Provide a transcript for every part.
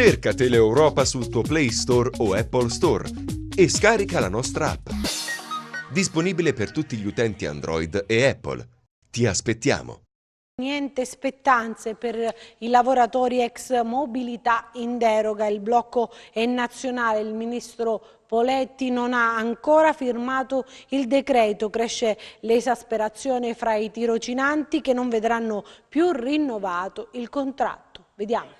Cerca Teleeuropa sul tuo Play Store o Apple Store e scarica la nostra app. Disponibile per tutti gli utenti Android e Apple. Ti aspettiamo! Niente spettanze per i lavoratori ex mobilità in deroga, il blocco è nazionale, il ministro Poletti non ha ancora firmato il decreto, cresce l'esasperazione fra i tirocinanti che non vedranno più rinnovato il contratto. Vediamo.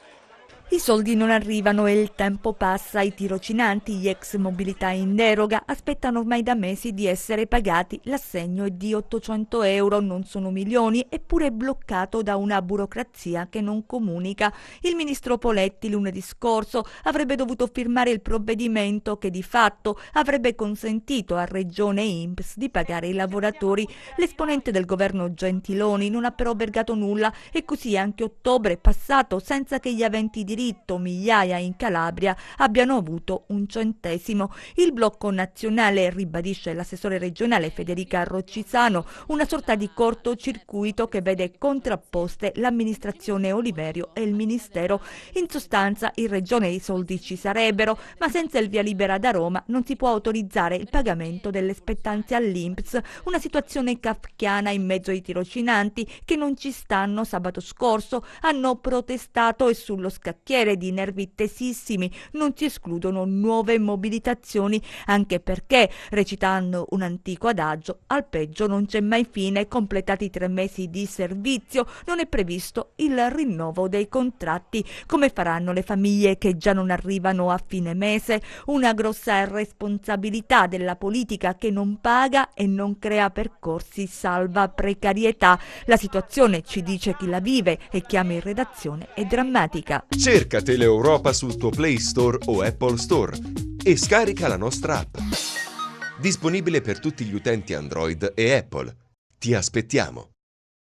I soldi non arrivano e il tempo passa, i tirocinanti, gli ex mobilità in deroga, aspettano ormai da mesi di essere pagati, l'assegno è di 800 euro, non sono milioni, eppure è bloccato da una burocrazia che non comunica. Il ministro Poletti lunedì scorso avrebbe dovuto firmare il provvedimento che di fatto avrebbe consentito a Regione e INPS di pagare i lavoratori. L'esponente del governo Gentiloni non ha però vergato nulla e così anche ottobre è passato senza che gli aventi diritto, migliaia in Calabria, abbiano avuto un centesimo. Il blocco nazionale, ribadisce l'assessore regionale Federica Roccisano, una sorta di cortocircuito che vede contrapposte l'amministrazione Oliverio e il ministero. In sostanza in regione i soldi ci sarebbero, ma senza il via libera da Roma non si può autorizzare il pagamento delle spettanze all'INPS, una situazione kafkiana in mezzo ai tirocinanti che non ci stanno. Sabato scorso hanno protestato e sullo scacchiere di nervi tesissimi non si escludono nuove mobilitazioni, anche perché, recitando un antico adagio, al peggio non c'è mai fine. Completati 3 mesi di servizio non è previsto il rinnovo dei contratti. Come faranno le famiglie che già non arrivano a fine mese? Una grossa responsabilità della politica che non paga e non crea percorsi salva precarietà. La situazione, ci dice chi la vive e chiama in redazione, è drammatica. Cerca Teleeuropa sul tuo Play Store o Apple Store e scarica la nostra app. Disponibile per tutti gli utenti Android e Apple. Ti aspettiamo!